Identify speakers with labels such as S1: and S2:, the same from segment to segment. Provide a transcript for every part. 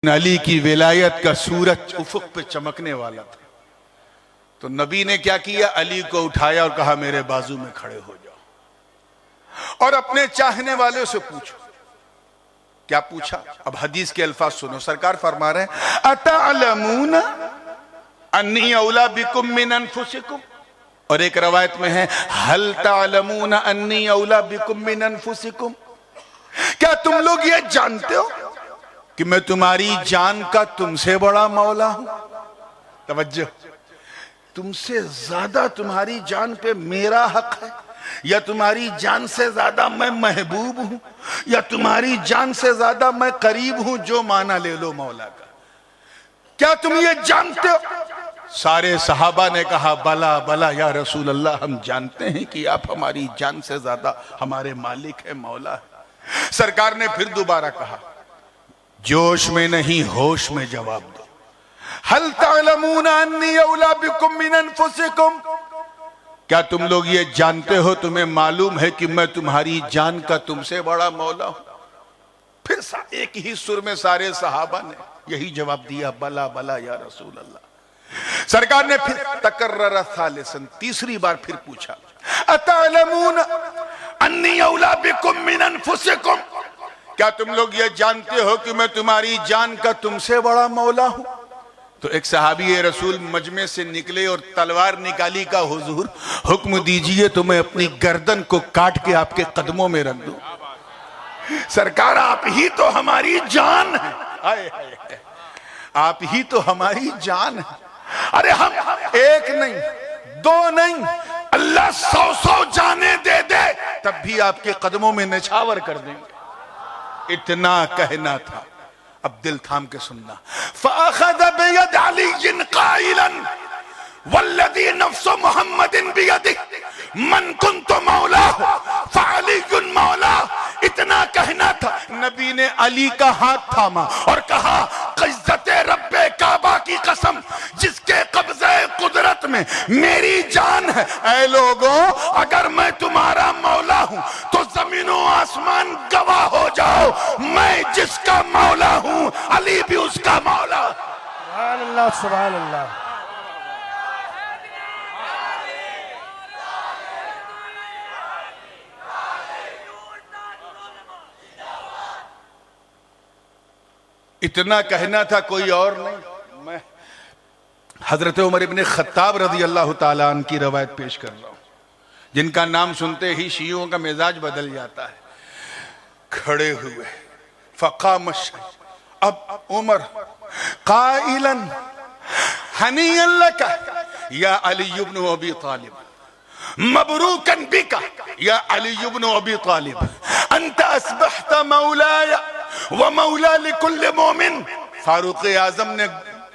S1: अली की विलायत का सूरज उफुक पे चमकने वाला था, तो नबी ने क्या किया, अली को उठाया और कहा मेरे बाजू में खड़े हो जाओ और अपने चाहने वाले से पूछो। क्या पूछा? अब हदीस के अल्फाज सुनो। सरकार फरमा रहे हैं अतअलमून अन्नी औला बिकुम मिन अनफुसिकुम, और एक रवायत में है हल तअलमून अन्नी औला बिकुम मिन अनफुसिकुम, क्या तुम लोग ये जानते हो कि मैं तुम्हारी जान का तुमसे बड़ा मौला हूं? तवज्जो, तुमसे ज्यादा तुम्हारी जान पे मेरा हक है, या तुम्हारी जान से ज्यादा मैं महबूब हूं, या तुम्हारी जान से ज्यादा मैं करीब हूं? जो माना ले लो मौला का। क्या तुम ये जानते हो? सारे सहाबा ने कहा बला बला या रसूल अल्लाह, हम जानते हैं कि आप हमारी जान से ज्यादा हमारे मालिक है, मौला है। सरकार ने फिर दोबारा कहा, जोश में नहीं होश में जवाब दो। हल तअलमून अन्नी औला बिकुम मिन अनफुसिकुम, क्या तुम लोग ये जानते हो, तुम्हें मालूम है कि मैं तुम्हारी जान का तुमसे बड़ा मौला हूं? फिर एक ही सुर में सारे सहाबा ने यही जवाब दिया, बला बला या रसूल अल्लाह। सरकार ने फिर तकर्रर सालिसन, तीसरी बार फिर पूछा, अतअलमून अन्नी औला बिकुम मिन अनफुसिकुम, क्या तुम लोग ये जानते हो कि मैं तुम्हारी जान का तुमसे बड़ा मौला हूं? तो एक सहाबी रसूल मजमे से निकले और तलवार निकाली, का हुजूर हुक्म दीजिए तो मैं अपनी गर्दन को काट के आपके कदमों में रख दूं। सरकार, आप ही तो हमारी जान है, हाय हाय, आप ही तो हमारी जान है। अरे हम एक नहीं, दो नहीं, अल्लाह 100 जाने दे दे तब भी आपके कदमों में निछावर कर देंगे। इतना कहना था, अब दिल थाम के सुनना। फ़अख़ज़ बियद अली क़ाइलन वल्लज़ी नफ़्सु मुहम्मदिन बियदिही मन कुन्तु मौलाहु फ़अलियुन मौलाहु, इतना कहना था। नबी ने अली का हाथ थामा और कहा, इज़्ज़ते रब्बे काबा की कसम, जिसके कब्ज़े कुदरत में मेरी जान है, ऐ लोगों अगर मैं तुम्हारा मौला हूं तो जमीनों आसमान गवाह हो जाओ, मैं जिसका मौला हूं अली भी उसका मौला।
S2: सुभान अल्लाह, सुभान अल्लाह।
S1: इतना कहना था, कोई और नहीं। मैं हजरत उमर इब्ने खत्ताब रज़ी अल्लाह ताला अन्हु की रवायत पेश कर रहा हूं, जिनका नाम सुनते ही शियों का मिजाज बदल जाता है। खड़े हुए फ़क़ाम अब उमर क़ाइलन हनीअन लका या अली इब्न अबी तालिब, मबरूकन बिका या अली इब्न अबी तालिब, अंत अस्बहत मौलाया व मौला लिकुल्ल मोमिन। फारूक आजम ने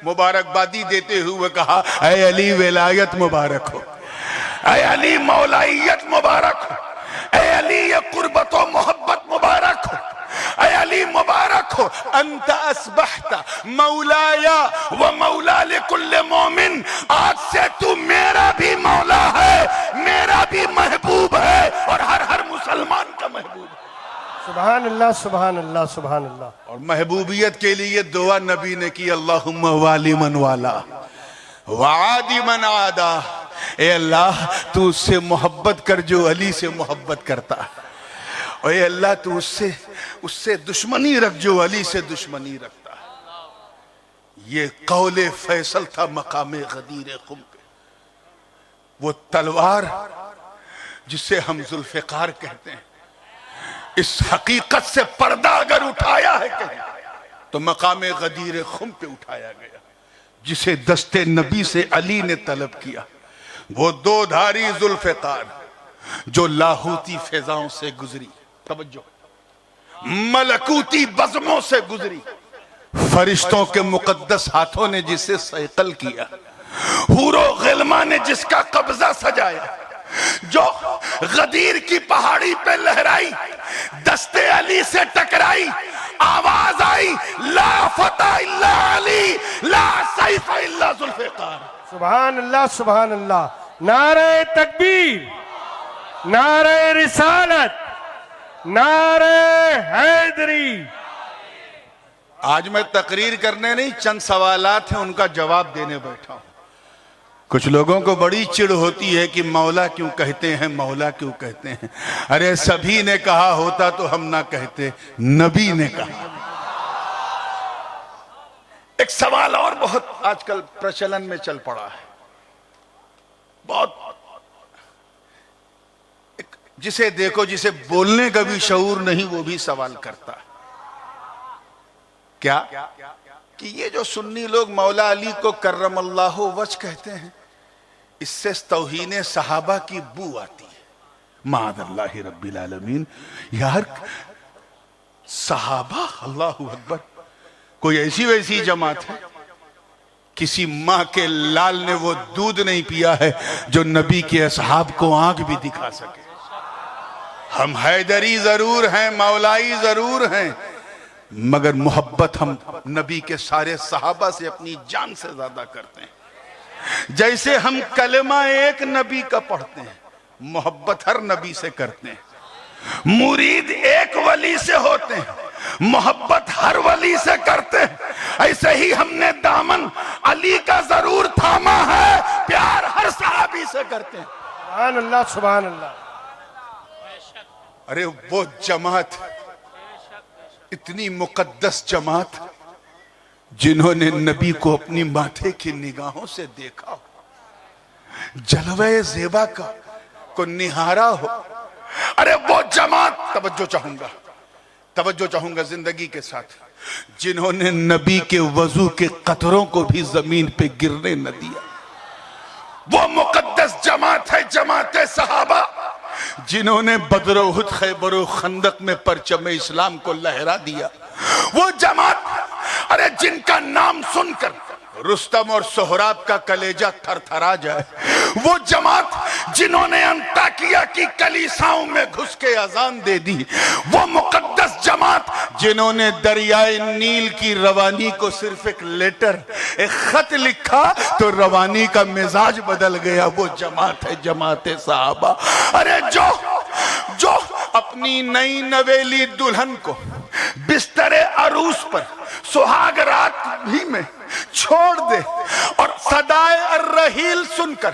S1: मुबारकबादी देते हुए कहा, ऐ अली विलायत मुबारक हो, ऐ अली मौलाइयत मुबारक हो, ऐ अली ये कुर्बत व मोहब्बत मुबारक हो, ऐ अली मुबारक हो, अंत अस्बहता मौलाया व मौला लिकुल्ल मोमिन, आज से तू मेरा भी मौला है, मेरा भी महबूब है और हर मुसलमान का महबूब है।
S2: सुभान अल्लाह, सुभान अल्लाह, सुभान अल्लाह।
S1: और महबूबियत के लिए दुआ नबी ने की, अल्लाहुम्मा वाली मन वाला वादी मन आदा, ए अल्लाह तू उससे मोहब्बत कर जो अली से मोहब्बत करता है, और ए अल्लाह तू उससे दुश्मनी रख जो अली से दुश्मनी रखता है। ये कौले फैसल था मकामे गदीर खुम पे, वो तलवार जिसे हम जुल्फ़िकार कहते हैं। इस हकीकत से पर्दा अगर उठाया है कहीं तो मकामे गदीर खुम पे उठाया गया, जिसे दस्ते नबी से अली ने तलब किया। वो दो धारी जुल्फ़िकार जो लाहूती फिजाओं से गुजरी, तवज्जो, मलकूती बज़मों से गुजरी, फरिश्तों के मुकद्दस हाथों ने जिसे सैकल किया, हूरो गिल्मा ने जिसका कब्जा सजाया, जो गदीर की पहाड़ी पे लहराई, दस्ते अली से टकराई, आवाज आई, ला फतह इल्ला अली, ला सैफ इल्ला जुल्फ़िकार।
S2: सुभान अल्लाह, सुभान अल्लाह। नारे तकबीर, नारे रिसालत, नारे हैदरी।
S1: आज मैं तकरीर करने नहीं, चंद सवालात हैं उनका जवाब देने बैठा हूं। कुछ लोगों को बड़ी चिढ़ होती है कि मौला क्यों कहते हैं, मौला क्यों कहते हैं। अरे सभी ने कहा होता तो हम ना कहते, नबी ने कहा। एक सवाल और बहुत आजकल प्रचलन में चल पड़ा है, बहुत, जिसे देखो जिसे बोलने का भी शऊर नहीं वो भी सवाल करता है। क्या कि ये जो सुन्नी लोग मौला अली को कर्रमल्लाहु वज कहते हैं, इससे तौहीन सहाबा की बू आती है। माअज़ल्लाहि रब्बिल आलमीन। यार सहाबा, अल्लाहु अकबर, कोई ऐसी वैसी जमात है? किसी मां के लाल ने वो दूध नहीं पिया है जो नबी के असहाब को आंख भी दिखा सके। हम हैदरी जरूर हैं, मौलाई जरूर हैं, मगर मोहब्बत हम नबी के सारे सहाबा से अपनी जान से ज्यादा करते हैं। जैसे हम कलमा एक नबी का पढ़ते हैं, मोहब्बत हर नबी से करते हैं। मुरीद एक वली से होते हैं, मोहब्बत हर वली से करते हैं। ऐसे ही हमने दामन अली का जरूर थामा है, प्यार हर सहाबी से करते हैं।
S2: सुभान अल्लाह, सुभान अल्लाह।
S1: अरे वो जमात, इतनी मुकद्दस जमात जिन्होंने नबी को अपनी माथे की निगाहों से देखा हो, जलवे ज़ेबा का को निहारा हो। अरे वो जमात, तवज्जो चाहूंगा जिंदगी के साथ, जिन्होंने नबी के वजू के कतरों को भी जमीन पे गिरने न दिया। वो मुकद्दस जमात है जमात सहाबा, जिन्होंने बदर उहुद खैबर खंदक में परचम इस्लाम को लहरा दिया। वो जमात, अरे जिनका नाम सुनकर रुस्तम और सोहराब का कलेजा थरथरा जाए। वो जमात जिन्होंने अंताकिया की कलीसाओं में घुस के अजान दे दी। वो मुकद्दस जमात जिन्होंने दरियाए नील की रवानी को सिर्फ एक लेटर, एक खत लिखा तो रवानी का मिजाज बदल गया। वो जमात है जमात सहाबा। अरे जो अपनी नई नवेली दुल्हन को बिस्तरे अरूस पर सुहाग रात भी में छोड़ दे और सदाए अर्रहील सुनकर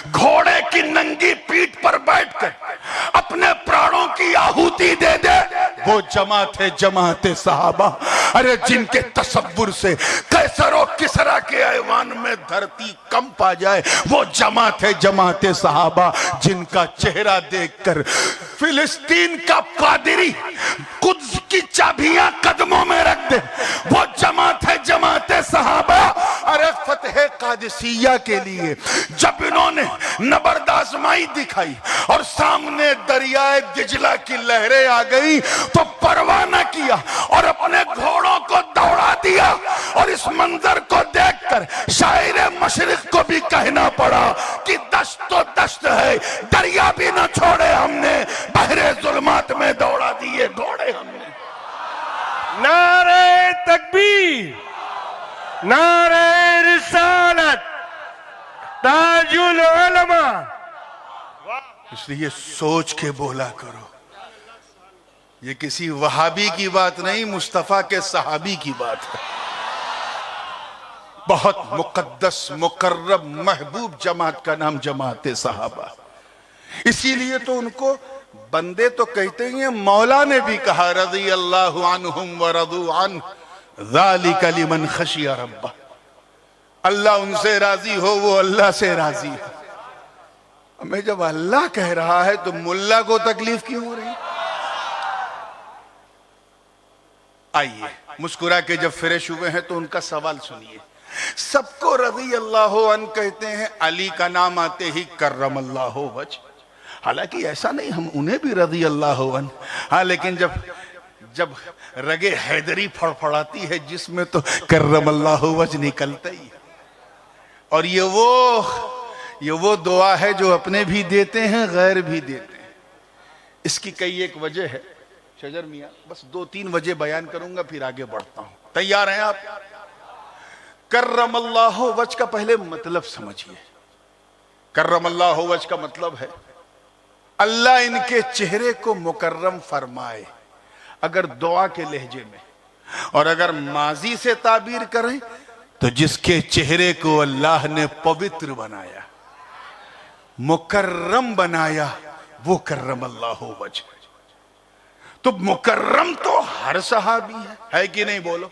S1: घोड़े की नंगी पीठ पर बैठकर अपने प्राणों की आहुति दे दे, वो जमात है जमात सहाबा। अरे जिनके तसव्वुर से कैसर और किसरा के ऐवान में धरती कंप आ जाए, वो जमात है जमात सहाबा। जिनका चेहरा देखकर फिलिस्तीन का पादरी कुद्स की चाबियां कदमों में रख दे, वो जमात है जमात सहाबा। अरे फतह कादिसिया के लिए जब इन्होंने नबरदाजमाई दिखाई और सामने दरियाए दिजला की लहरें आ गई तो परवाह न किया और अपने घोड़ों को दौड़ा दिया। और इस मंजर को देखकर शायर मशरिक को भी कहना पड़ा कि दश्त तो दश्त है, दरिया भी न छोड़े हमने, बहरे जुल्मात में दौड़ा दिए घोड़े हमने।
S2: नारे तकबीर, नारे रिसालत, ताजुल उलमा।
S1: इसलिए सोच के बोला करो, ये किसी वहाबी की बात नहीं, मुस्तफा के सहाबी की बात है। बहुत मुकद्दस मुकर्रब महबूब जमात का नाम जमात सहाबा। इसीलिए तो उनको बंदे तो कहते ही हैं, मौला ने भी कहा रज़ी अल्लाहु अन्हुम व रज़ू अन्हु ज़ालिका लिमन खशिया रब्बा। अल्लाह उनसे राजी हो, वो अल्लाह से राजी है। हमें जब अल्लाह कह रहा है तो मुल्ला को तकलीफ क्यों हो रही? आइए मुस्कुरा के जब फ्रेश हुए हैं तो उनका सवाल सुनिए। सबको रज़ी अल्लाह अन्हु कहते हैं, अली का नाम आते ही कर्रम अल्लाह वज। हालांकि ऐसा नहीं, हम उन्हें भी रज़ी अल्लाह अन्हु, हाँ, लेकिन जब रगे हैदरी फड़फड़ाती है जिसमें तो कर्रम अल्लाह वज निकलता ही है। और ये वो दुआ है जो अपने भी देते हैं, गैर भी देते हैं। इसकी कई एक वजह है शजर मियां, बस 2-3 वजह बयान करूंगा फिर आगे बढ़ता हूं। तैयार हैं आप? कर्रम अल्लाह वज का पहले मतलब समझिए। कर्रम अल्लाह वज का मतलब है अल्लाह इनके चेहरे को मुकर्रम फरमाए। अगर दुआ के लहजे में और अगर माजी से ताबीर करें तो जिसके चेहरे को अल्लाह ने पवित्र बनाया, मुकर्रम बनाया, वो करम अल्लाह वजह। तो मुकर्रम तो हर सहाबी है कि नहीं बोलो?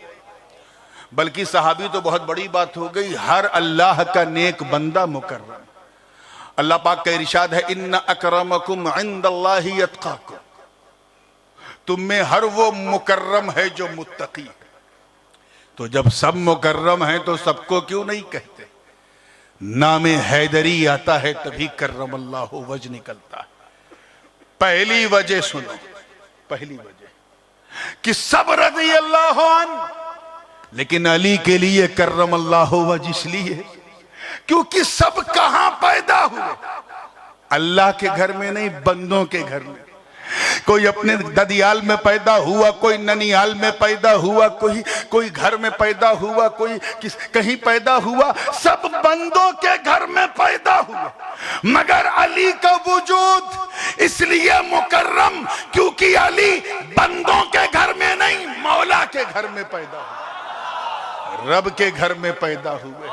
S1: बल्कि सहाबी तो बहुत बड़ी बात हो गई, हर अल्लाह का नेक बंदा मुकर्रम। अल्लाह पाक का इरशाद है, इन्ना अकरमकुम इंदल्लाहि अत्काकुम, तुम में हर वो मुकर्रम है जो मुत्तकी है। तो जब सब मुकर्रम है तो सबको क्यों नहीं कहते? नामे हैदरी आता है तभी करम अल्लाह वजह निकलता है। पहली वजह सुनो, पहली वजह कि सब रज़ी अल्लाह अन्हु, लेकिन अली के लिए करम अल्लाह वजह इसलिए क्योंकि सब कहां पैदा हुए? अल्लाह के घर में नहीं, बंदों के घर में। कोई अपने ददियाल में पैदा हुआ, कोई ननियाल में पैदा हुआ, कोई घर में पैदा हुआ, कोई कहीं पैदा हुआ, सब बंदों के घर में पैदा हुआ। मगर अली का वजूद इसलिए मुकर्रम क्योंकि अली बंदों के घर में नहीं, मौला के घर में पैदा हुआ, रब के घर में पैदा हुए।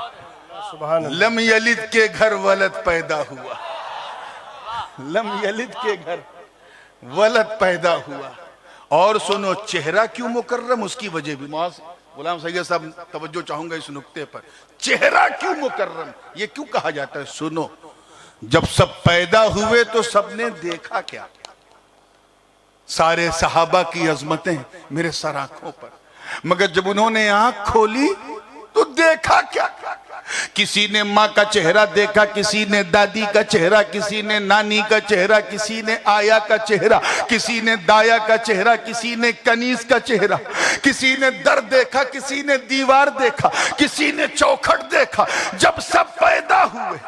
S1: लम यलिद के घर वलद पैदा हुआ, लम यलिद के घर वलद पैदा हुआ। और सुनो, चेहरा क्यों मुकर्रम, उसकी वजह भी। गुलाम सैयद साहब तवज्जो चाहूंगा इस नुक्ते पर। चेहरा क्यों मुकर्रम, ये क्यों कहा जाता है? सुनो, जब सब पैदा हुए तो सबने देखा क्या? सारे सहाबा की अजमतें मेरे सर आंखों पर। मगर जब उन्होंने आंख खोली तो देखा क्या? किसी ने माँ का चेहरा देखा, किसी ने दादी का चेहरा, किसी ने नानी का चेहरा, किसी ने आया का चेहरा, किसी ने दाया का चेहरा, किसी ने कनीज का चेहरा, किसी ने दर देखा, किसी ने दीवार देखा, किसी ने चौखट देखा। जब सब पैदा हुए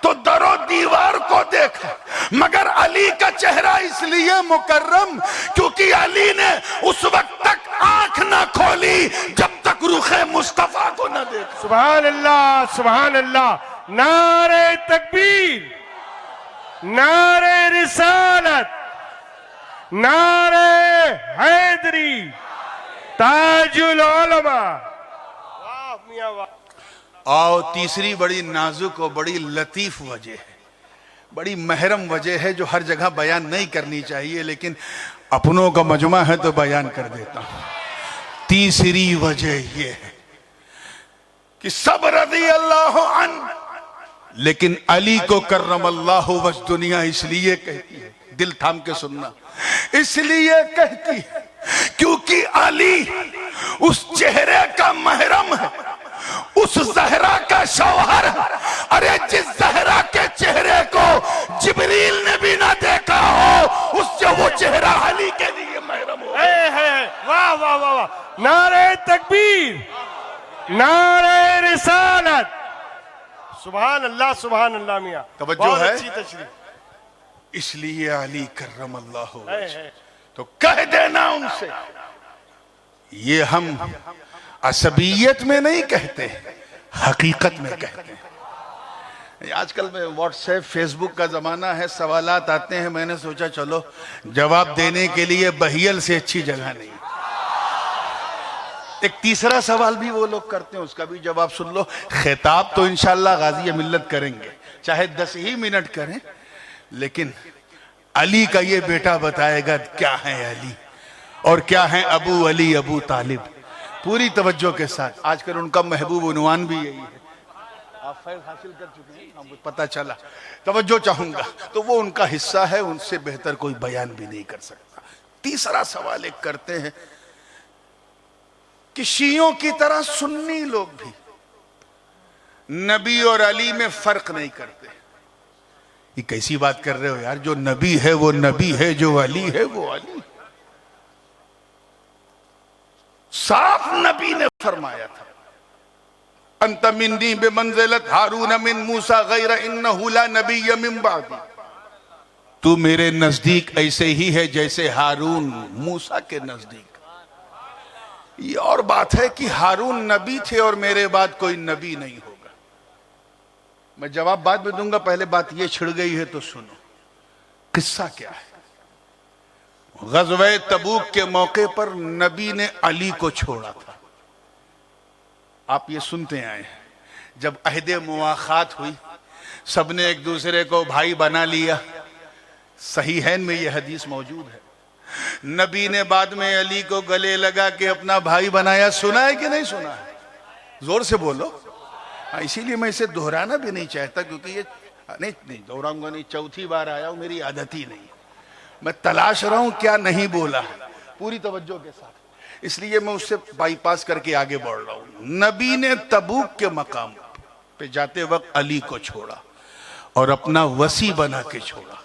S1: तो दरो दीवार को देखा। मगर अली का चेहरा इसलिए मुकर्रम क्योंकि अली ने उस वक्त तक आंख ना खोली जब तक रुखे मुस्तफा को न देखा।
S2: सुभान अल्लाह, सुभान अल्लाह। नारे तकबीर, नारे रिसालत, नारे हैदरी, ताजुल उलमा। वाह मियां वाह।
S1: आओ, तीसरी बड़ी नाजुक और बड़ी लतीफ वजह है, बड़ी महरम वजह है जो हर जगह बयान नहीं करनी चाहिए, लेकिन अपनों का मजमा है तो बयान कर देता हूं। तीसरी वजह यह है कि सब रज़ी अल्लाह अन्हु, लेकिन अली को करम अल्लाह वजह दुनिया इसलिए कहती है, दिल थाम के सुनना, इसलिए कहती है क्योंकि अली उस चेहरे का महरम है, उस जहरा का शौहर। अरे जिस जहरा के चेहरे को जिब्रील ने भी ना देखा हो, उससे वो चेहरा अली के लिए महरम हो।
S2: वाह वाह वाह वाह। नारे तकबीर, नारे रिसालत। सुभान अल्लाह, सुभान अल्लाह। मियां
S1: तवज्जो है,
S2: अच्छी तशरीह।
S1: इसलिए अली करम अल्लाह वजह। तो कह देना उनसे, ये हम असबियत में नहीं कहते, हकीकत में कहते हैं। आजकल में व्हाट्सएप फेसबुक का जमाना है, सवालात आते हैं, मैंने सोचा चलो जवाब देने के लिए बहियल से अच्छी जगह नहीं। एक तीसरा सवाल भी वो लोग करते हैं, उसका भी जवाब सुन लो। खिताब तो इंशाअल्लाह गाज़ी मिल्लत करेंगे, चाहे 10 ही मिनट करें, लेकिन अली का ये बेटा बताएगा क्या है अली और क्या है अबू अली अबू तालिब। पूरी तवज्जो के साथ। आजकल उनका महबूब उन्वान भी यही है। आप फैज़ हासिल कर चुके हैं, हमको पता चला। तवज्जो चाहूंगा, तो वो उनका हिस्सा है, उनसे बेहतर कोई बयान भी नहीं कर सकता। तीसरा सवाल एक करते हैं कि शियों की तरह सुन्नी लोग भी नबी और अली में फर्क नहीं करते। ये कैसी बात कर रहे हो यार? जो नबी है वो नबी है, जो अली है वो अली। साफ नबी ने फरमाया था, अंत मिन्नी बिमंज़िलत हारून मिन मूसा गैर इन्नहु ला नबिय्य मिन बादी। तू मेरे नजदीक ऐसे ही है जैसे हारून मूसा के नजदीक। ये और बात है कि हारून नबी थे और मेरे बाद कोई नबी नहीं होगा। मैं जवाब बाद में दूंगा, पहले बात ये छिड़ गई है तो सुनो। किस्सा क्या है? ग़ज़वे तबूक के मौके पर नबी ने अली को छोड़ा था। आप ये सुनते आए हैं, जब अहद मुआखात हुई, सबने एक दूसरे को भाई बना लिया। सहीहैन में ये हदीस मौजूद है। नबी ने बाद में अली को गले लगा के अपना भाई बनाया। सुना है कि नहीं सुना है? जोर से बोलो। इसीलिए मैं इसे दोहराना भी नहीं चाहता, क्योंकि ये नहीं दोहराऊंगा नहीं, चौथी बार आया हूं, मेरी आदत ही नहीं। मैं तलाश रहा हूं क्या नहीं बोला पूरी तवज्जो के साथ, इसलिए मैं उससे बाईपास करके आगे बढ़ रहा हूं। नबी ने तबूक के मकाम पे जाते वक्त अली को छोड़ा और अपना वसी बना के छोड़ा,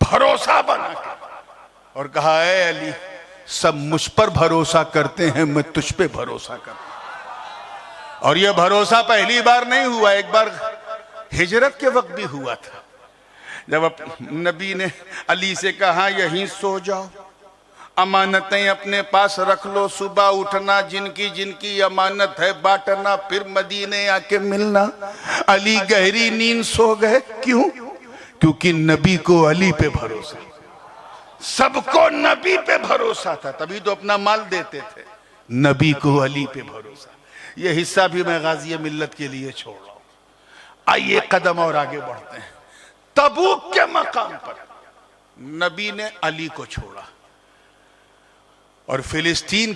S1: भरोसा बना के, और कहा है अली, सब मुझ पर भरोसा करते हैं, मैं तुझ पे भरोसा करता हूं। और यह भरोसा पहली बार नहीं हुआ, एक बार हिजरत के वक्त भी हुआ था, जब नबी ने अली से कहा यहीं सो जाओ, अमानतें अपने पास रख लो, सुबह उठना, जिनकी जिनकी अमानत है बांटना, फिर मदीने आके मिलना। अली गहरी नींद सो गए। क्यों? क्योंकि नबी को अली पे भरोसा, सबको नबी पे भरोसा था, तभी तो अपना माल देते थे। नबी को अली पे भरोसा, यह हिस्सा भी मैं गाज़ी मिल्लत के लिए छोड़ रहा हूं। आइए कदम और आगे बढ़ते हैं। तबूक के मकाम पर नबी ने अली को छोड़ा और फिलिस्तीन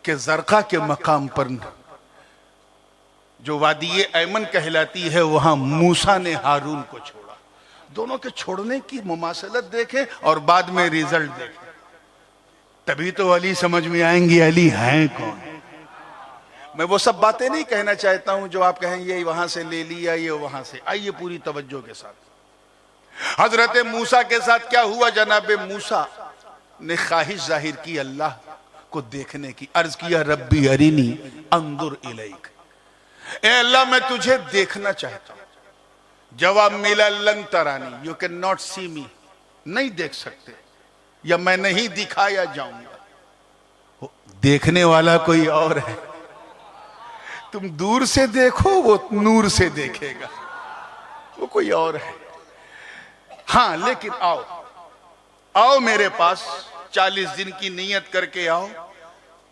S1: के जरका के मकाम पर, जो वादी ऐमन कहलाती है, वहां मूसा ने हारून को छोड़ा। दोनों के छोड़ने की मुमासलत देखें और बाद में रिजल्ट देखें, तभी तो अली समझ में आएंगी अली हैं कौन। मैं वो सब बातें नहीं कहना चाहता हूं जो आप कहें ये वहां से ले लिया, ये वहां से। आइए पूरी तवज्जो के साथ। हजरत मूसा के साथ क्या हुआ? जनाब मूसा ने ख्वाहिश जाहिर की अल्लाह को देखने की, अर्ज किया रब्बी अरिनी अंदुर इलैक, ए अल्लाह मैं तुझे देखना चाहता हूं। जवाब मिला लन तरानी, यू कैन नॉट सी मी, नहीं देख सकते, या मैं नहीं दिखाया जाऊंगा। देखने वाला कोई और है, तुम दूर से देखो वो नूर से देखेगा, वो कोई और है। हाँ लेकिन आओ, आओ मेरे पास, 40 दिन की नियत करके आओ,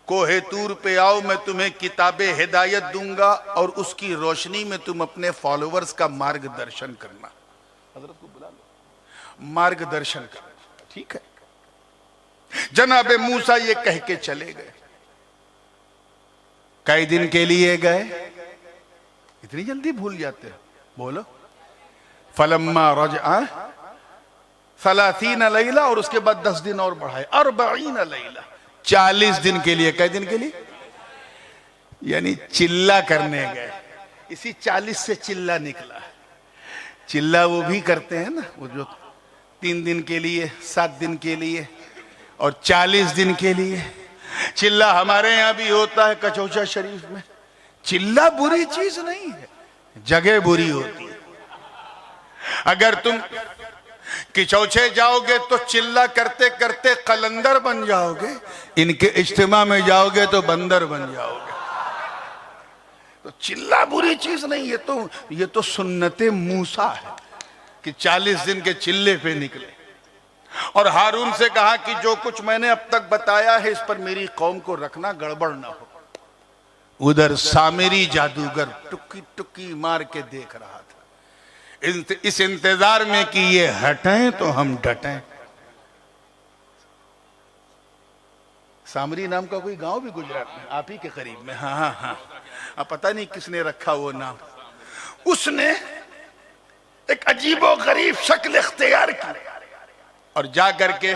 S1: कोहे तूर पे आओ, मैं तुम्हें किताबे हिदायत दूंगा और उसकी रोशनी में तुम अपने फॉलोअर्स का मार्गदर्शन करना। हजरत को बुला लो, मार्गदर्शन करना, ठीक है। जनाबे मूसा ये कह के चले गए। कई दिन के लिए गए? इतनी जल्दी भूल जाते हो? बोलो। फलम्मा रजआ 30 लैला, और उसके बाद 10 दिन और बढ़ाए, 40 लैला, 40 दिन के लिए। कई दिन के लिए? यानी चिल्ला करने गए। इसी 40 से चिल्ला निकला। चिल्ला वो भी करते हैं ना, वो जो 3 दिन के लिए, 7 दिन के लिए और 40 दिन के लिए। चिल्ला हमारे यहां भी होता है कचौचा शरीफ में। चिल्ला बुरी चीज नहीं है, जगह बुरी होती है। अगर तुम किचौचे जाओगे तो चिल्ला करते करते कलंदर बन जाओगे, इनके इज्तिमा में जाओगे तो बंदर बन जाओगे। तो चिल्ला बुरी चीज नहीं, ये तो सुन्नते मूसा है कि 40 दिन के चिल्ले पे निकले। और हारून से कहा कि जो कुछ मैंने अब तक बताया है इस पर मेरी कौम को रखना, गड़बड़ ना हो। उधर सामेरी जादूगर टुक्की टुक्की मार के देख रहा था, इस इंतजार में कि ये हटें तो हम डटें। सामरी नाम का कोई गांव भी गुजरात में, आप ही के करीब में। हाँ हाँ हाँ, अब पता नहीं किसने रखा वो नाम। उसने एक अजीबो गरीब शक्ल इख्तियार की और जा करके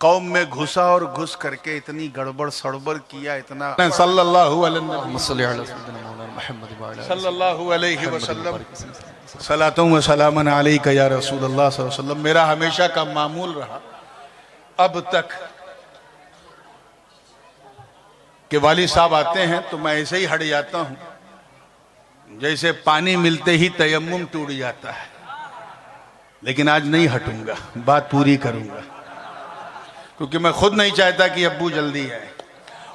S1: कौम में घुसा और घुस करके इतनी गड़बड़ सड़बड़ किया, इतना सल्लल्लाहु अलैहि वसल्लम सलातुम व सलामन अलैका या रसूल अल्लाह सल्लल्लाहु अलैहि वसल्लम। मेरा हमेशा का मामूल रहा अब तक कि वाली साहब आते हैं तो मैं ऐसे ही हट जाता हूं, जैसे पानी मिलते ही तयम्मुम टूट जाता है। लेकिन आज नहीं हटूंगा, बात पूरी करूंगा, क्योंकि मैं खुद नहीं चाहता कि अब्बू जल्दी आए,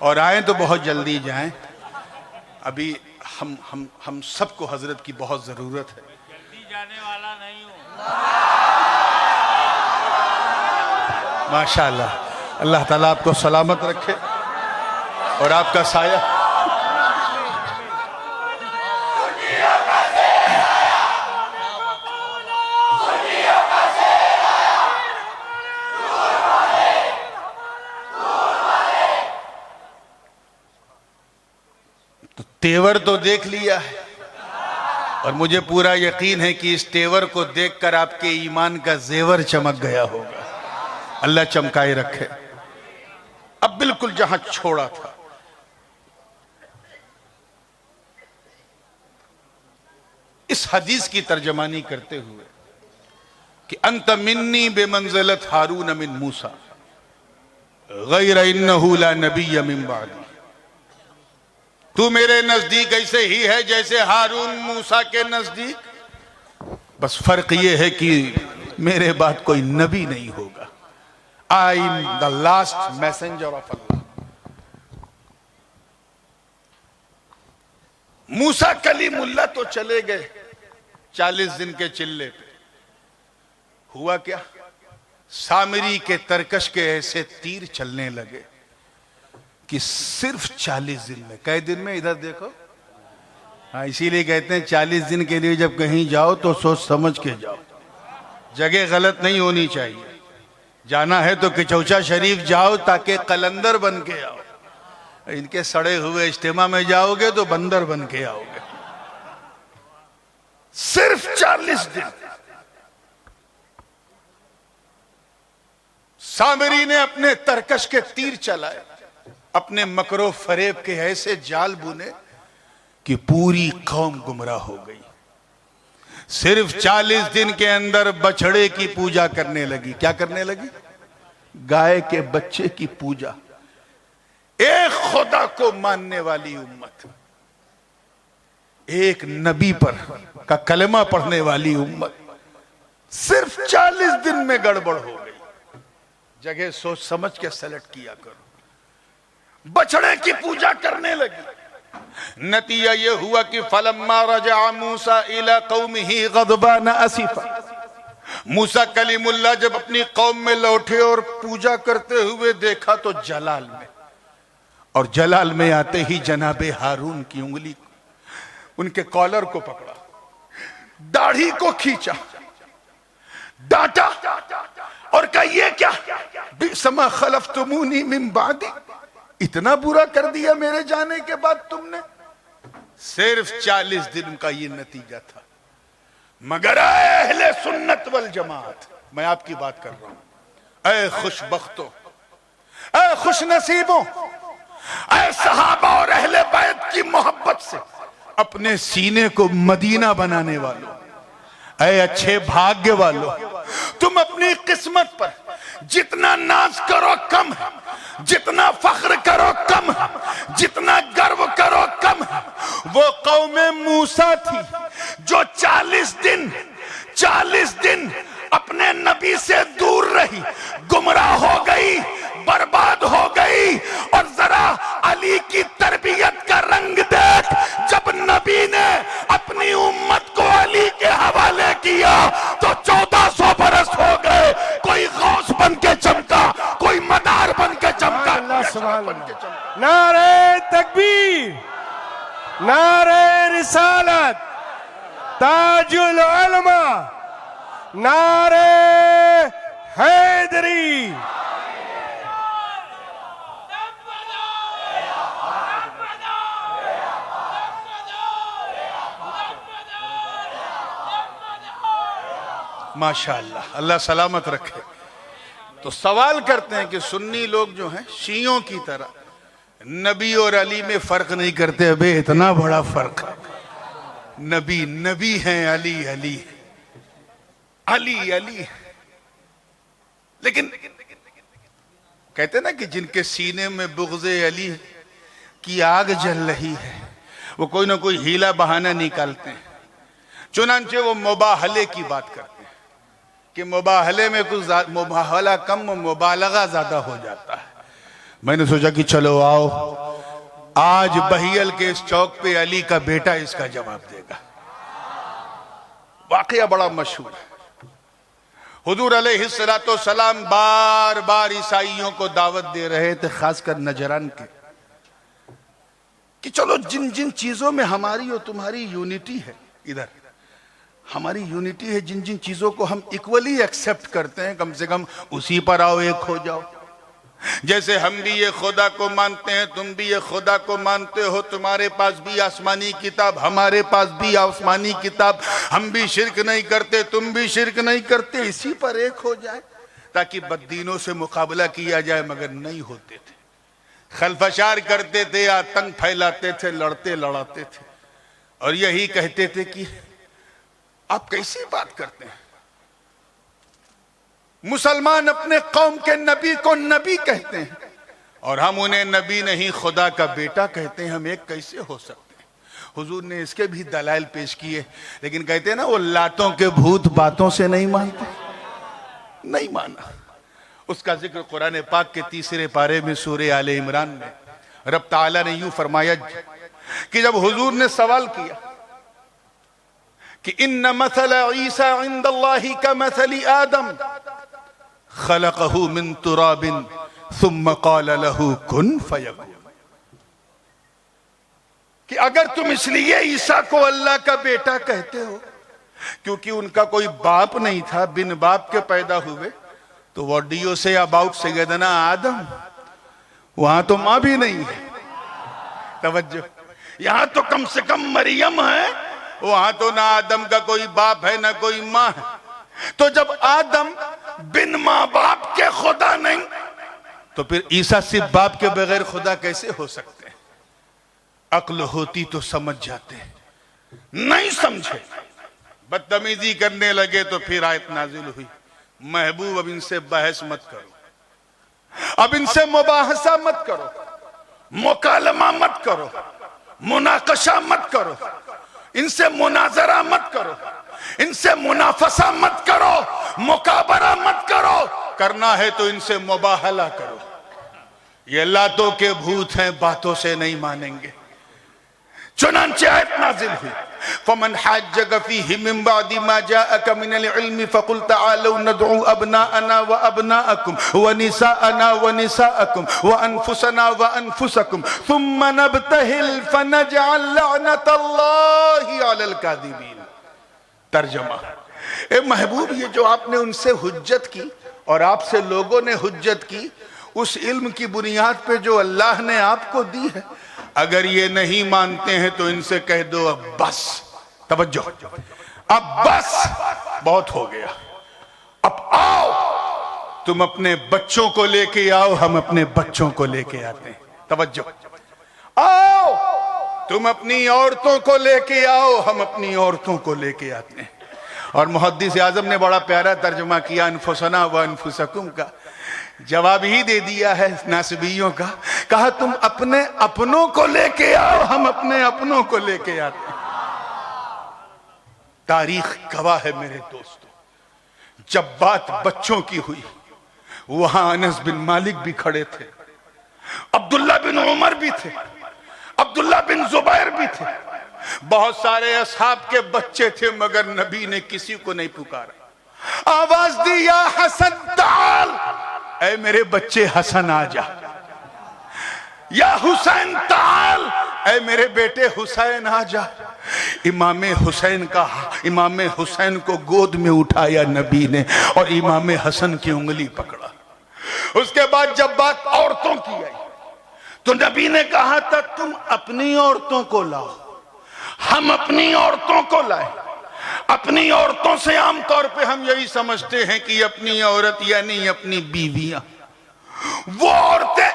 S1: और आए तो बहुत जल्दी जाएं। अभी हम सबको हजरत की बहुत जरूरत है। जल्दी जाने वाला नहीं हूं। माशाअल्लाह, अल्लाह ताला आपको सलामत रखे और आपका साया। तो तेवर तो देख लिया है और मुझे पूरा यकीन है कि इस तेवर को देखकर आपके ईमान का जेवर चमक गया होगा। अल्लाह चमकाए रखे। अब बिल्कुल जहां छोड़ा था, इस हदीस की तर्जमानी करते हुए कि अंत मिन्नी बेमंज़िलत हारून मिन मूसा गैर इन्नहु ला नबिय्य मिन बादी। तू मेरे नजदीक ऐसे ही है जैसे हारून मूसा के नजदीक, बस फर्क यह है कि मेरे बाद कोई नबी नहीं होगा। I am the last messenger of Allah. Musa Kalimullah तो चले गए 40 दिन के चिल्ले पे। हुआ क्या? सामरी के तरकश के ऐसे तीर चलने लगे कि सिर्फ 40 दिन में, कई दिन में, इधर देखो, हाँ, इसीलिए कहते हैं 40 दिन के लिए जब कहीं जाओ तो सोच समझ के जाओ। जगह गलत नहीं होनी चाहिए। जाना है तो किचौचा शरीफ जाओ ताकि कलंदर बन के आओ। इनके सड़े हुए इज्तिमा में जाओगे तो बंदर बन के आओगे। सिर्फ 40 दिन। सामरी ने अपने तरकश के तीर चलाए, अपने मकरो फरेब के ऐसे जाल बुने कि पूरी कौम गुमराह हो गई। सिर्फ 40 दिन के अंदर बछड़े की पूजा करने लगी। क्या करने लगी? गाय के बच्चे की पूजा। एक खुदा को मानने वाली उम्मत, एक नबी पर का कलमा पढ़ने वाली उम्मत, सिर्फ 40 दिन में गड़बड़ हो गई। जगह सोच समझ के सेलेक्ट किया करो। बछड़े की पूजा करने लगी। नतीजा यह हुआ कि फलम्मा रजा मूसा इला कौमिही गज़बान असीफा। मूसा कलीमुल्लाह जब अपनी कौम में लौटे और पूजा करते हुए देखा तो जलाल में, और जलाल में आते ही जनाबे हारून की उंगली उनके कॉलर को पकड़ा, दाढ़ी को खींचा, डांटा और कहा ये क्या, बिसमा खलफ्तुमूनी मिन बादी, इतना बुरा कर दिया मेरे जाने के बाद तुमने। सिर्फ 40 दिन का ये नतीजा था। मगर अहले सुन्नत वल जमात, मैं आपकी बात कर रहा हूं, ऐ खुशबख्तों, ऐ खुश नसीबों, ऐ सहाबा और अहले बैत की मोहब्बत से अपने सीने को मदीना बनाने वालों, ऐ अच्छे भाग्य वालों, तुम अपनी किस्मत पर जितना नाज करो कम है, जितना फख्र करो कम है, जितना गर्व करो कम है। वो कौमे मूसा थी जो 40 दिन अपने नबी से दूर रही, गुमराह हो गई, बर्बाद हो गई। और जरा अली की तरबियत का रंग देख, जब नबी ने अपनी उम्मत को अली के हवाले किया तो 1400 बरस हो गए। कोई गौस बन के चमका, कोई मदार बन के चमका।
S2: नारे तकबीर, नारे रिसालत, ताजुल उलमा, नारे हैदरी।
S1: माशाअल्लाह, अल्लाह सलामत रखे। तो सवाल करते हैं कि सुन्नी लोग जो हैं शियों की तरह नबी और अली में फर्क नहीं करते। अबे इतना बड़ा फर्क है। नबी नबी हैं, अली अली, अली अली। लेकिन कहते ना कि जिनके सीने में बुग़्ज़े अली की आग जल रही है, वो कोई ना कोई हीला बहाना निकालते हैं। चुनांचे वो मुबाहले की बात करते हैं कि मुबाहले में कुछ मुबाहला कम, मुबालगा ज्यादा हो जाता है। मैंने सोचा कि चलो आओ, आज बहियल के इस चौक पे अली का बेटा इसका जवाब देगा। वाकया बड़ा मशहूर है। हुजूर अलैहिस्सलातो सलाम बार बार ईसाइयों को दावत दे रहे थे, खासकर नजरान के, कि चलो जिन जिन चीजों में हमारी और तुम्हारी यूनिटी है, इधर हमारी यूनिटी है, जिन जिन चीजों को हम इक्वली एक्सेप्ट करते हैं, कम से कम उसी पर आओ, एक हो जाओ। जैसे हम भी ये खुदा को मानते हैं, तुम भी ये खुदा को मानते हो, तुम्हारे पास भी आसमानी किताब, हमारे पास भी आसमानी किताब, हम भी शिर्क नहीं करते, तुम भी शिर्क नहीं करते, इसी पर एक हो जाए, ताकि बद्दीनों से मुकाबला किया जाए। मगर नहीं होते थे, खलफशार करते थे, आतंक फैलाते थे, लड़ते लड़ाते थे, और यही कहते थे कि आप कैसी बात करते हैं, मुसलमान अपने कौम के नबी को नबी कहते हैं और हम उन्हें नबी नहीं खुदा का बेटा कहते हैं, हम एक कैसे हो सकते हैं। हुजूर ने इसके भी दलाइल पेश किए, लेकिन कहते हैं ना, वो लातों के भूत बातों से नहीं मानते, नहीं माना। उसका जिक्र कुरान पाक के 3 पारे में सूरह आले इमरान में रब ताला ने यूं फरमाया कि जब हुजूर ने सवाल किया कि इन्ना मसल ईसा इंदल्लाहि कमसली आदम खलक़हु मिन तुराबिन सुम्मा क़ाल लहू कुन फयकुन, कि अगर तुम इसलिए ईसा को अल्लाह का बेटा कहते हो क्योंकि उनका कोई बाप नहीं था, बिन बाप के पैदा हुए, तो what do you say about Sayyidna Adam, वहां तो मां भी नहीं है। तवज्जो, यहां तो कम से कम मरियम है, वहां तो ना आदम का कोई बाप है ना कोई मां है। तो जब आदम बिन मां बाप के खुदा नहीं, तो फिर ईसा सिर्फ बाप के बगैर खुदा कैसे हो सकते हैं। अक्ल होती तो समझ जाते, नहीं समझे, बदतमीजी करने लगे, तो फिर आयत नाजिल हुई, महबूब अब इनसे बहस मत करो, अब इनसे मुबाहसा मत करो, मुकालमा मत करो, मुनाकशा मत करो, इनसे मुनाजरा मत करो, इनसे मुनाफसा मत करो, मुकाबरा मत करो, करना है तो इनसे मुबाहला करो। ये लातों के भूत हैं, बातों से नहीं मानेंगे। चुनांचे आयत नाजिल हुई, फमन हज्जक फीहि मिन बादि मा जाअक मिनल इल्मि फकुल तआलू नदउ अबनाअना व अबनाअकुम व निसाअना व निसाअकुम व अनफुसना व अनफुसकुम थुम्मा नबतहिल फनजअल लअनतल्लाहि अलल कादिबीन। तर्जमा, ए महबूब, ये जो आपने उनसे हुज्जत की और आपसे लोगों ने हुज्जत की, उस इल्म की बुनियाद पे जो अल्लाह ने आपको दी है, अगर ये नहीं मानते हैं तो इनसे कह दो अब बस। तवज्जो, अब बस, बहुत हो गया, अब आओ, तुम अपने बच्चों को लेके आओ, हम अपने बच्चों को लेके आते हैं। तवज्जो, आओ, तुम अपनी औरतों को लेके आओ, हम अपनी औरतों को लेके आते हैं। और मुहद्दिस आजम ने बड़ा प्यारा तर्जुमा किया अनफुसना व अनफुसकुम का, जवाब ही दे दिया है नासबियों का, कहा तुम अपने अपनों को लेके आओ, हम अपने अपनों को लेके आते हैं। तारीख गवाह है मेरे दोस्तों, जब बात बच्चों की हुई, वहां अनस बिन मालिक भी खड़े थे, अब्दुल्ला बिन उमर भी थे, अब्दुल्ला बिन जुबैर भी थे, बहुत सारे असहाब के बच्चे थे, मगर नबी ने किसी को नहीं पुकारा। आवाज दी, या हसन ताल, ऐ मेरे बच्चे हसन आ जा, या हुसैन ताल, ऐ मेरे बेटे हुसैन आ जा। इमाम हुसैन को गोद में उठाया नबी ने और इमाम हसन की उंगली पकड़ा। उसके बाद जब बात औरतों की आई, तो नबी ने कहा था तुम अपनी औरतों को लाओ, हम अपनी औरतों को लाए। अपनी औरतों से आमतौर पे हम यही समझते हैं कि अपनी औरत यानी अपनी बीवियां, वो औरतें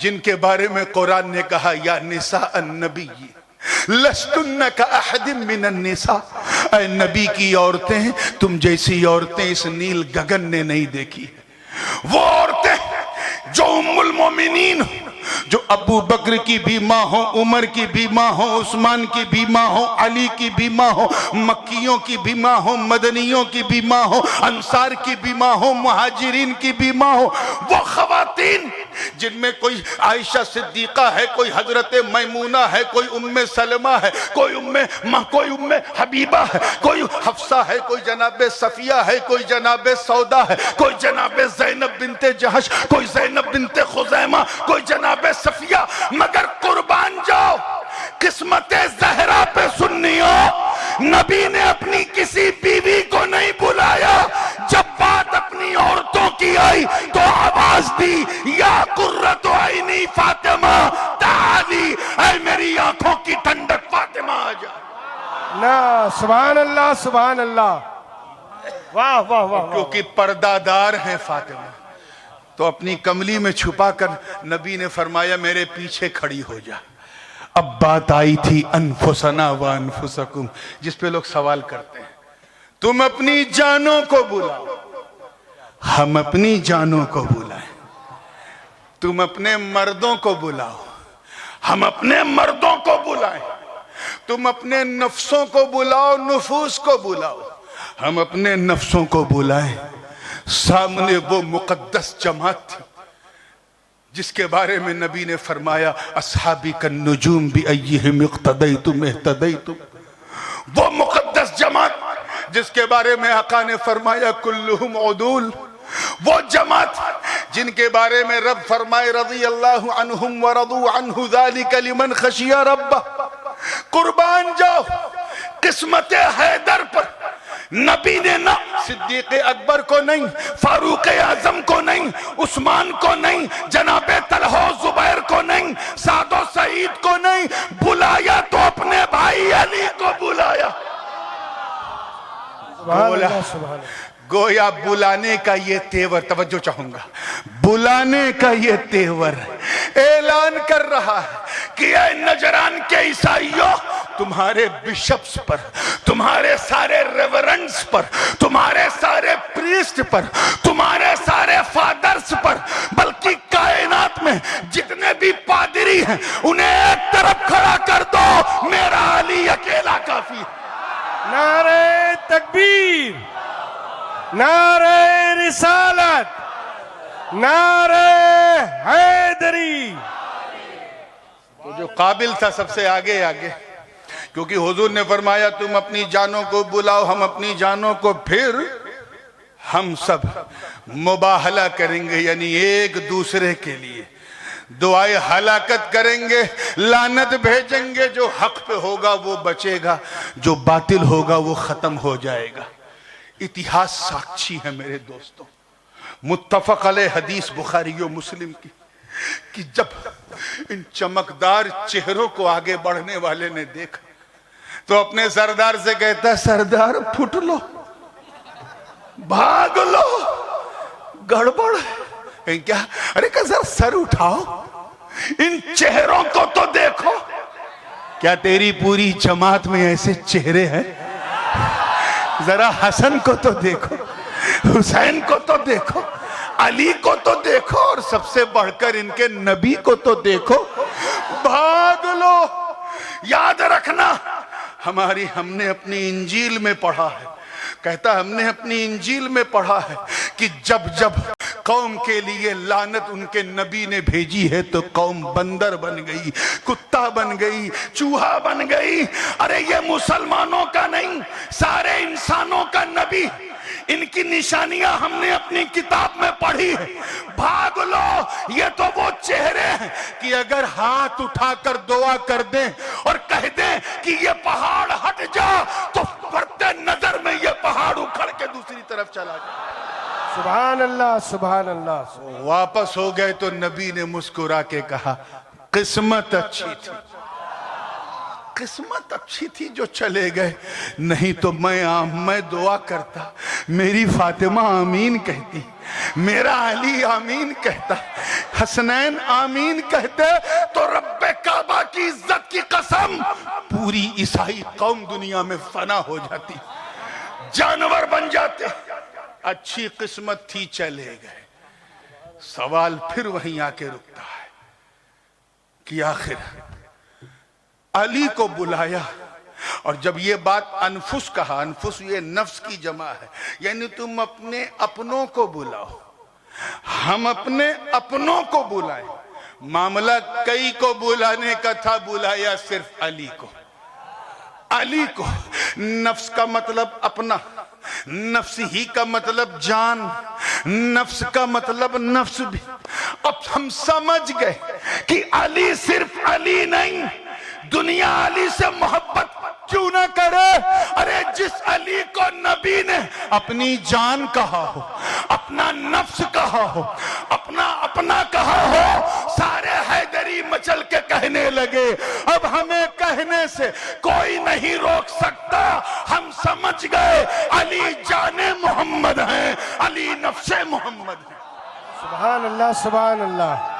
S1: जिनके बारे में कुरान ने कहा या निसा अन्नबी लस्तुन्ना का अहदिम मिनन निसा, ऐ नबी की औरतें, तुम जैसी औरतें इस नील गगन ने नहीं देखी। वो औरतें जो उम्मुल मोमिनीन, जो अबू बकर की भी माँ हो, उमर की भी माँ हो, उस्मान की भी माँ हो, अली की भी माँ हो, मक्कियों की भी माँ हो, मदनियों की भी माँ हो, अंसार की भी माँ हो, मुहाजिरीन की भी माँ हो, वो खवातीन जिनमें कोई आयशा सिद्दीका है, कोई हजरत मैमूना है, कोई उम्मे सलमा है, कोई उम्मे हबीबा है, कोई हफ्सा है, कोई जनाबे सफिया है, कोई जनाबे सौदा है, कोई जनाबे ज़ैनब बिनते जहश, कोई ज़ैनब बिनते खुज़ैमा, कोई जनाबे सफिया। मगर कुर्बान जाओ किस्मत ज़हरा पे सुन्नियों, नबी ने अपनी किसी बीवी को नहीं बुलाया। जब बात अपनी औरतों की आई तो आवाज दी, या कुर्रत आईनी फातिमा ताली, ऐ मेरी आंखों की ठंडक फातिमा आ जा।
S2: ना सुभान अल्लाह, सुभान अल्लाह, वाह वाह वाह।
S1: क्योंकि पर्दादार हैं फातिमा, तो अपनी कमली में छुपा कर नबी ने फरमाया मेरे पीछे खड़ी हो जा। अब बात आई थी अनफुसना व अनफुसकुम, जिस पे लोग सवाल करते हैं, तुम अपनी जानों को बुलाओ, हम अपनी जानों को बुलाएं, तुम अपने मर्दों को बुलाओ, हम अपने मर्दों को बुलाएं, तुम अपने नफ्सों को बुलाओ, नुफूस को बुलाओ, हम अपने नफ्सों को बुलाएं। सामने वो मुकद्दस जमात थी जिसके बारे में नबी ने फरमाया अस्हाबी का नुजूम भी अय्यहिम इक्तदैतुम इह्तदैतुम। वो मुकद्दस जमात जिसके बारे में आका ने फरमाया कुल्लुहुम उदूल। वो जमात जिनके बारे में रब फरमाए रज़ी अल्लाहु अन्हुम व रदू अन्हु ज़ालिका लिमन खशिया रब्बह। कुर्बान जाओ किस्मत हैदर पर नबी ने ना सिद्दीक अकबर को नहीं, फारूक आजम को नहीं, उस्मान को नहीं, जनाबे तलहा जुबैर को नहीं, सादो सईद को नहीं बुलाया, तो अपने भाई अली को बुलाया। गोया बुलाने का ये तेवर, तवज्जो चाहूंगा, बुलाने का ये तेवर ऐलान कर रहा है कि ऐ नजरान के ईसाइयों, तुम्हारे बिशप्स पर, तुम्हारे सारे रेवरेंड्स पर, तुम्हारे सारे प्रीस्ट पर, तुम्हारे सारे फादर्स पर, बल्कि कायनात में जितने भी पादरी हैं उन्हें एक तरफ खड़ा कर दो, मेरा अली अकेला काफी।
S2: नारे तकबीर, नारे रिसालत, नारे हैदरी।
S1: तो जो काबिल था सबसे आगे आगे, क्योंकि हुजूर ने फरमाया तुम अपनी जानों को बुलाओ, हम अपनी जानों को, फिर हम सब मुबाहला करेंगे, यानी एक दूसरे के लिए दुआए हलाकत करेंगे, लानत भेजेंगे। जो हक पे होगा वो बचेगा, जो बातिल होगा वो खत्म हो जाएगा। इतिहास साक्षी है मेरे दोस्तों, मुत्तफक अलैह हदीस बुखारी और मुस्लिम की, कि जब इन चमकदार चेहरों को आगे बढ़ने वाले ने देखा तो अपने सरदार से कहता, सरदार फुट लो, भाग लो, गड़बड़ है। क्या? अरे क्या सर उठाओ, इन चेहरों को तो देखो। क्या तेरी पूरी जमात में ऐसे चेहरे हैं? जरा हसन को तो देखो, हुसैन को तो देखो, अली को तो देखो, और सबसे बढ़कर इनके नबी को तो देखो। भाग लो। याद रखना, हमने अपनी इंजील में पढ़ा है, कहता हमने अपनी इंजील में पढ़ा है कि जब जब कौम के लिए लानत उनके नबी ने भेजी है तो कौम बंदर बन गई, कुत्ता बन गई, चूहा बन गई। अरे ये मुसलमानों का नहीं, सारे इंसानों का नबी। इनकी निशानियां हमने अपनी किताब में पढ़ी है। भाग लो। ये तो वो चेहरे हैं कि अगर हाथ उठाकर दुआ कर दें और कह दें कि ये पहाड़ हट जा, तो बढ़ते नजर में ये पहाड़ उखड़ के दूसरी तरफ चला जाए।
S2: सुभान अल्लाह, सुभान अल्लाह।
S1: वापस हो गए तो नबी ने मुस्कुरा के कहा, किस्मत अच्छी थी, किस्मत अच्छी थी जो चले गए, नहीं तो मैं दुआ करता, मेरी फातिमा आमीन कहती, मेरा अली आमीन कहता, हसनैन आमीन कहते, तो रब्बे काबा की इज्जत की कसम पूरी ईसाई कौम दुनिया में फना हो जाती, जानवर बन जाते। अच्छी किस्मत थी, चले गए। सवाल फिर वहीं आके रुकता है कि आखिर अली को बुलाया, और जब ये बात अनफुस कहा, अनफुस ये नफ्स की जमा है, यानी तुम अपने अपनों को बुलाओ, हम अपने अपनों को बुलाएं। मामला कई को बुलाने का था, बुलाया सिर्फ अली को। अली को। नफ्स का मतलब अपना, नफ्स ही का मतलब जान, नफ्स का मतलब नफ्स भी। अब हम समझ गए कि अली सिर्फ अली नहीं, दुनिया अली से मोहब्बत क्यों ना करे। अरे जिस अली को नबी ने अपनी जान कहा हो, अपना नफ्स कहा हो, अपना अपना कहा हो, सारे हैदरी मचल के कहने लगे। अब हमें कहने से कोई नहीं रोक सकता। हम समझ गए अली जाने मोहम्मद हैं, अली नफ्से मोहम्मद हैं।
S2: सुभान अल्लाह, सुभान अल्लाह।